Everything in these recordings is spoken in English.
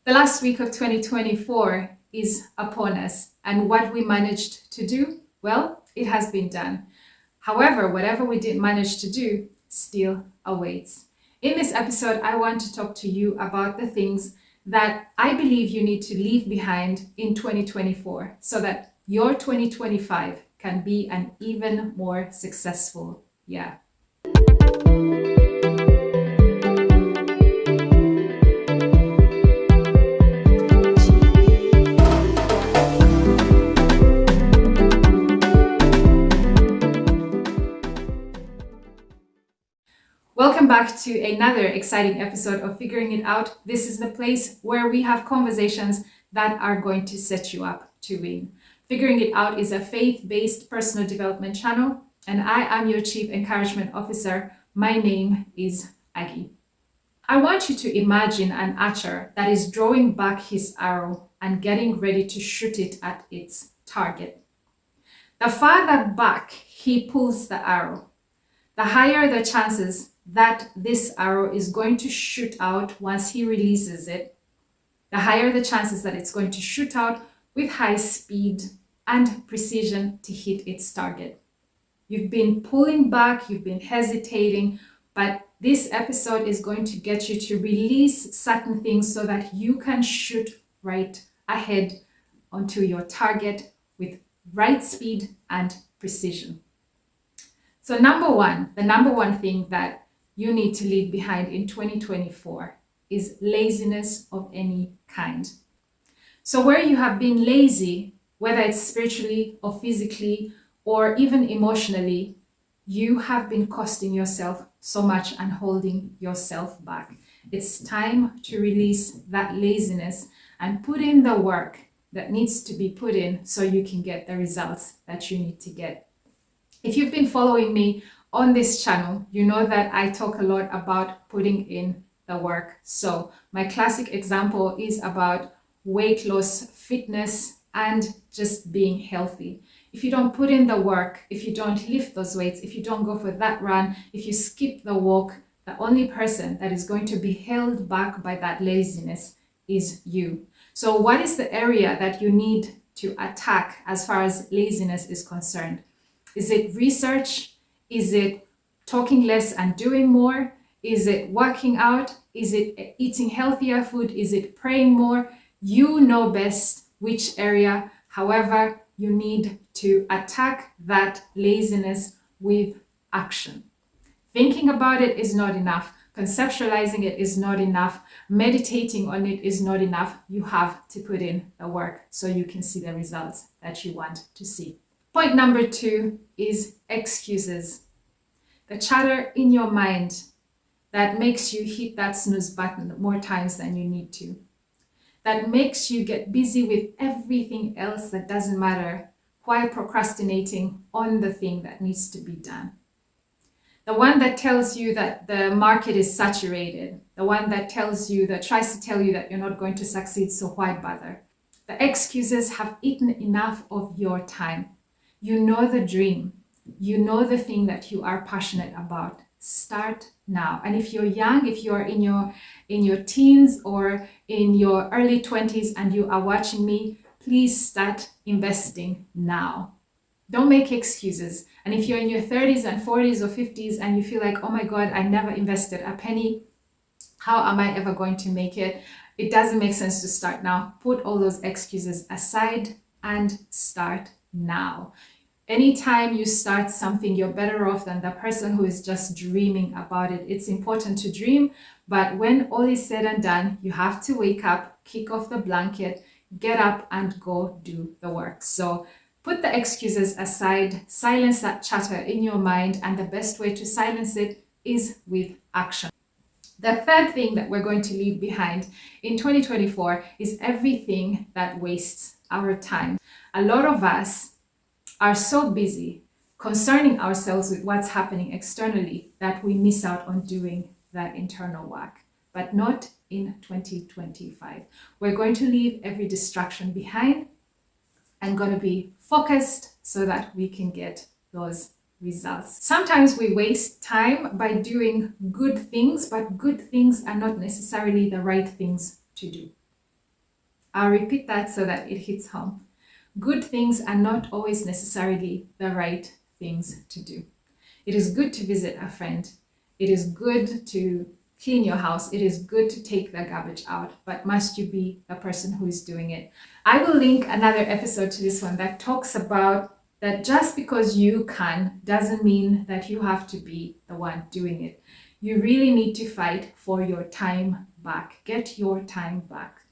The last week of 2024 is upon us, and what we managed to do, well, it has been done. However, whatever we didn't manage to do still awaits. In this episode, I want to talk to you about the things that I believe you need to leave behind in 2024 so that your 2025 can be an even more successful year. Welcome back to another exciting episode of Figuring It Out. This is the place where we have conversations that are going to set you up to win. Figuring It Out is a faith-based personal development channel, and I am your Chief Encouragement Officer. My name is Aggie. I want you to imagine an archer that is drawing back his arrow and getting ready to shoot it at its target. The farther back he pulls the arrow, the higher the chances that this arrow is going to shoot out once he releases it, the higher the chances that it's going to shoot out with high speed and precision to hit its target. You've been pulling back, you've been hesitating, but this episode is going to get you to release certain things so that you can shoot right ahead onto your target with right speed and precision. So the number one thing that you need to leave behind in 2024 is laziness of any kind. So where you have been lazy, whether it's spiritually or physically or even emotionally, you have been costing yourself so much and holding yourself back. It's time to release that laziness and put in the work that needs to be put in so you can get the results that you need to get. If you've been following me on this channel, you know that I talk a lot about putting in the work. So my classic example is about weight loss, fitness, and just being healthy. If you don't put in the work, if you don't lift those weights, if you don't go for that run, if you skip the walk, the only person that is going to be held back by that laziness is you. So what is the area that you need to attack as far as laziness is concerned? Is it research? Is it talking less and doing more? Is it working out? Is it eating healthier food? Is it praying more? You know best which area. However, you need to attack that laziness with action. Thinking about it is not enough. Conceptualizing it is not enough. Meditating on it is not enough. You have to put in the work so you can see the results that you want to see. Point number 2 is excuses. The chatter in your mind that makes you hit that snooze button more times than you need to. That makes you get busy with everything else that doesn't matter while procrastinating on the thing that needs to be done. The one that tells you that the market is saturated. The one that tries to tell you that you're not going to succeed, so why bother? The excuses have eaten enough of your time. You know the dream. You know the thing that you are passionate about. Start now. And if you're young, if you're in your teens or in your early 20s and you are watching me, please start investing now. Don't make excuses. And if you're in your 30s and 40s or 50s and you feel like, oh my God, I never invested a penny, how am I ever going to make it? It doesn't make sense to start now. Put all those excuses aside and start now. Anytime you start something, you're better off than the person who is just dreaming about it. It's important to dream, but when all is said and done, you have to wake up, kick off the blanket, get up and go do the work. So put the excuses aside, silence that chatter in your mind, and the best way to silence it is with action. The third thing that we're going to leave behind in 2024 is everything that wastes our time. A lot of us are so busy concerning ourselves with what's happening externally that we miss out on doing that internal work, but not in 2025. We're going to leave every distraction behind and going to be focused so that we can get those results. Sometimes we waste time by doing good things, but good things are not necessarily the right things to do. I'll repeat that so that it hits home. Good things are not always necessarily the right things to do. It is good to visit a friend. It is good to clean your house. It is good to take the garbage out, but must you be the person who is doing it? I will link another episode to this one that talks about that just because you can doesn't mean that you have to be the one doing it. You really need to fight for your time back. Get your time back.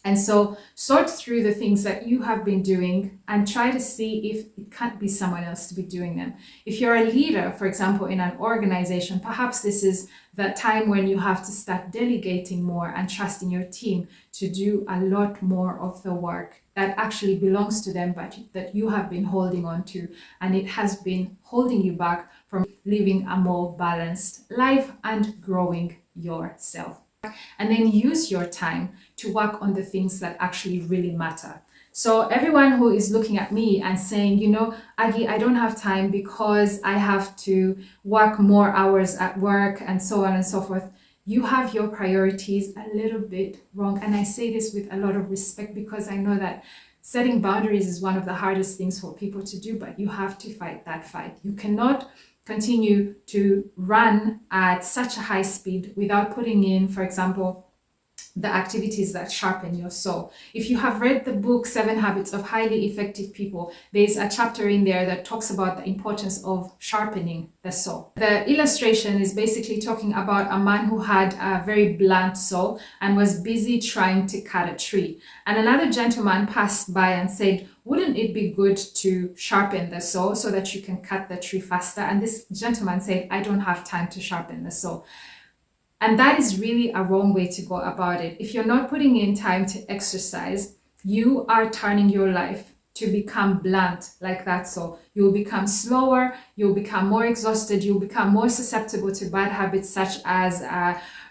And so sort through the things that you have been doing and try to see if it can't be someone else to be doing them. If you're a leader, for example, in an organization, perhaps this is the time when you have to start delegating more and trusting your team to do a lot more of the work that actually belongs to them, but that you have been holding on to, and it has been holding you back from living a more balanced life and growing yourself. And then use your time to work on the things that actually really matter. So everyone who is looking at me and saying, Aggie, I don't have time because I have to work more hours at work and so on and so forth, you have your priorities a little bit wrong. And I say this with a lot of respect because I know that setting boundaries is one of the hardest things for people to do, but you have to fight that fight. You cannot continue to run at such a high speed without putting in, for example, the activities that sharpen your soul. If you have read the book 7 Habits of Highly Effective People, there's a chapter in there that talks about the importance of sharpening the saw. The illustration is basically talking about a man who had a very blunt saw and was busy trying to cut a tree. And another gentleman passed by and said, wouldn't it be good to sharpen the saw so that you can cut the tree faster? And this gentleman said, I don't have time to sharpen the saw. And that is really a wrong way to go about it. If you're not putting in time to exercise, you are turning your life to become blunt like that. So you'll become slower, you'll become more exhausted, you'll become more susceptible to bad habits such as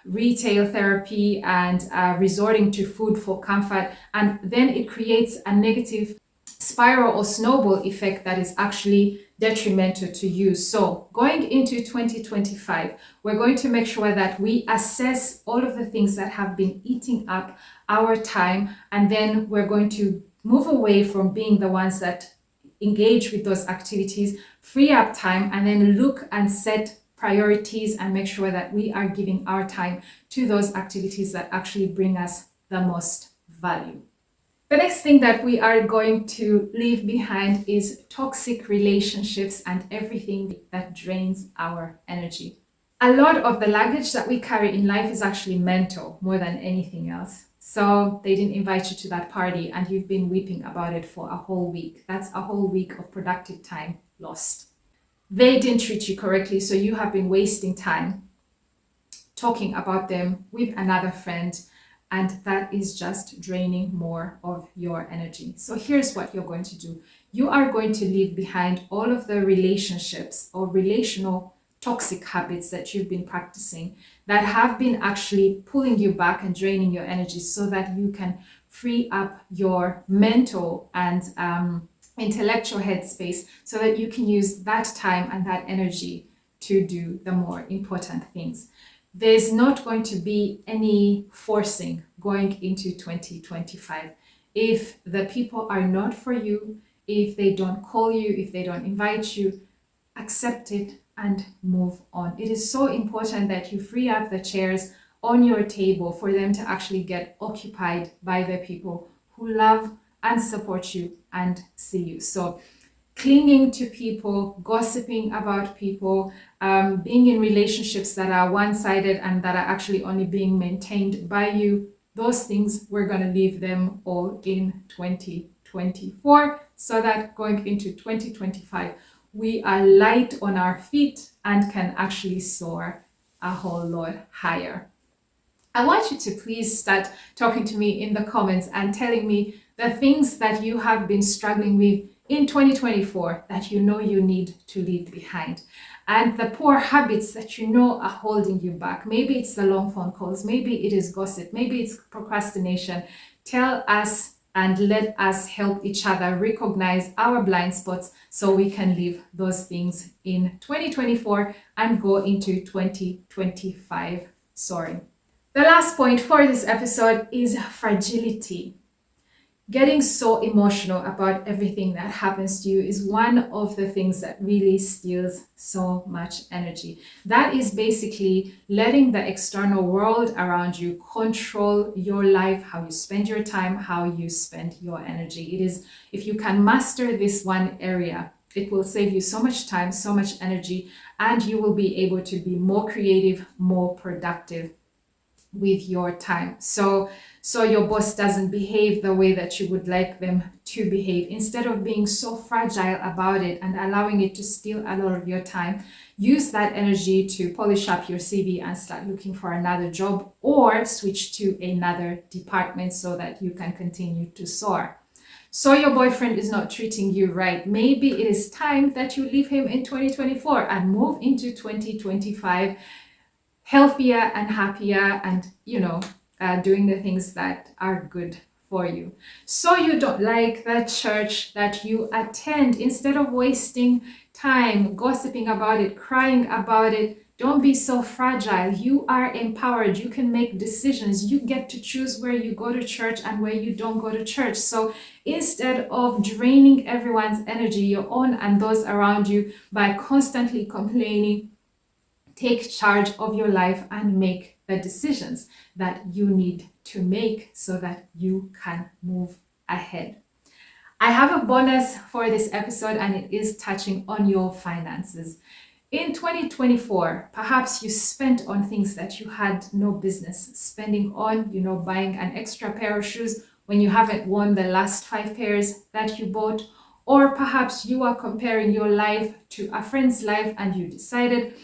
retail therapy and resorting to food for comfort. And then it creates a negative spiral or snowball effect that is actually detrimental to you. So going into 2025, we're going to make sure that we assess all of the things that have been eating up our time, and then we're going to move away from being the ones that engage with those activities, free up time, and then look and set priorities and make sure that we are giving our time to those activities that actually bring us the most value. The next thing that we are going to leave behind is toxic relationships and everything that drains our energy. A lot of the luggage that we carry in life is actually mental more than anything else. So they didn't invite you to that party and you've been weeping about it for a whole week. That's a whole week of productive time lost. They didn't treat you correctly, so you have been wasting time talking about them with another friend, and that is just draining more of your energy. So here's what you're going to do. You are going to leave behind all of the relationships or relational toxic habits that you've been practicing that have been actually pulling you back and draining your energy, so that you can free up your mental and intellectual headspace, so that you can use that time and that energy to do the more important things. There's not going to be any forcing going into 2025. If the people are not for you, if they don't call you, if they don't invite you, accept it and move on. It is so important that you free up the chairs on your table for them to actually get occupied by the people who love and support you and see you. So clinging to people, gossiping about people, being in relationships that are one-sided and that are actually only being maintained by you, those things, we're going to leave them all in 2024, so that going into 2025, we are light on our feet and can actually soar a whole lot higher. I want you to please start talking to me in the comments and telling me the things that you have been struggling with in 2024 that you know you need to leave behind, and the poor habits that you know are holding you back. Maybe it's the long phone calls, maybe it is gossip, maybe it's procrastination. Tell us and let us help each other recognize our blind spots so we can leave those things in 2024 and go into 2025 soaring. The last point for this episode is fragility. Getting so emotional about everything that happens to you is one of the things that really steals so much energy. That is basically letting the external world around you control your life, how you spend your time, how you spend your energy. It is, if you can master this one area, it will save you so much time, so much energy, and you will be able to be more creative, more productive with your time. So your boss doesn't behave the way that you would like them to behave. Instead of being so fragile about it and allowing it to steal a lot of your time, use that energy to polish up your CV and start looking for another job, or switch to another department so that you can continue to soar. So your boyfriend is not treating you right. Maybe it is time that you leave him in 2024 and move into 2025 healthier and happier, and doing the things that are good for you. So you don't like the church that you attend. Instead of wasting time gossiping about it, crying about it, don't be so fragile. You are empowered. You can make decisions. You get to choose where you go to church and where you don't go to church. So instead of draining everyone's energy, your own and those around you, by constantly complaining, take charge of your life and make the decisions that you need to make so that you can move ahead. I have a bonus for this episode, and it is touching on your finances. In 2024, perhaps you spent on things that you had no business spending on, buying an extra pair of shoes when you haven't worn the last 5 pairs that you bought. Or perhaps you are comparing your life to a friend's life and you decided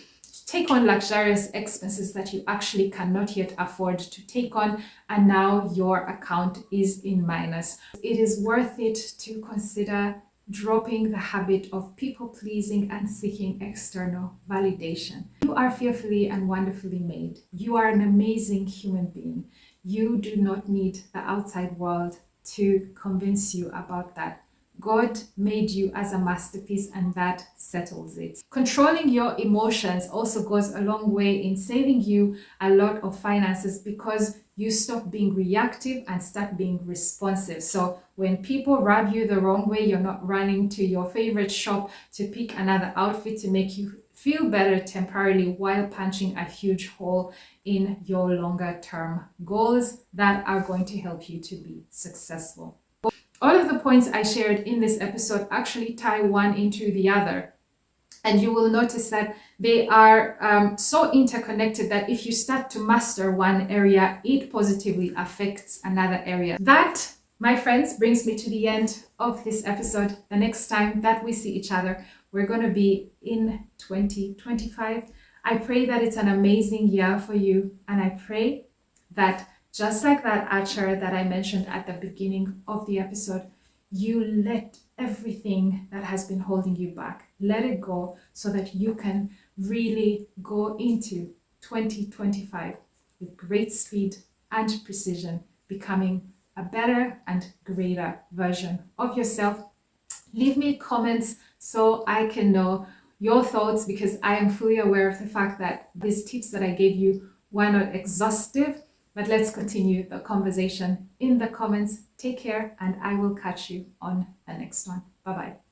take on luxurious expenses that you actually cannot yet afford to take on, and now your account is in minus. It is worth it to consider dropping the habit of people pleasing and seeking external validation. You are fearfully and wonderfully made. You are an amazing human being. You do not need the outside world to convince you about that. God made you as a masterpiece, and that settles it. Controlling your emotions also goes a long way in saving you a lot of finances, because you stop being reactive and start being responsive. So when people rub you the wrong way, you're not running to your favorite shop to pick another outfit to make you feel better temporarily while punching a huge hole in your longer term goals that are going to help you to be successful. All of the points I shared in this episode actually tie one into the other. And you will notice that they are so interconnected that if you start to master one area, it positively affects another area. That, my friends, brings me to the end of this episode. The next time that we see each other, we're going to be in 2025. I pray that it's an amazing year for you. And I pray that, just like that archer that I mentioned at the beginning of the episode, you let everything that has been holding you back, let it go, so that you can really go into 2025 with great speed and precision, becoming a better and greater version of yourself. Leave me comments so I can know your thoughts, because I am fully aware of the fact that these tips that I gave you were not exhaustive. But let's continue the conversation in the comments. Take care, and I will catch you on the next one. Bye-bye.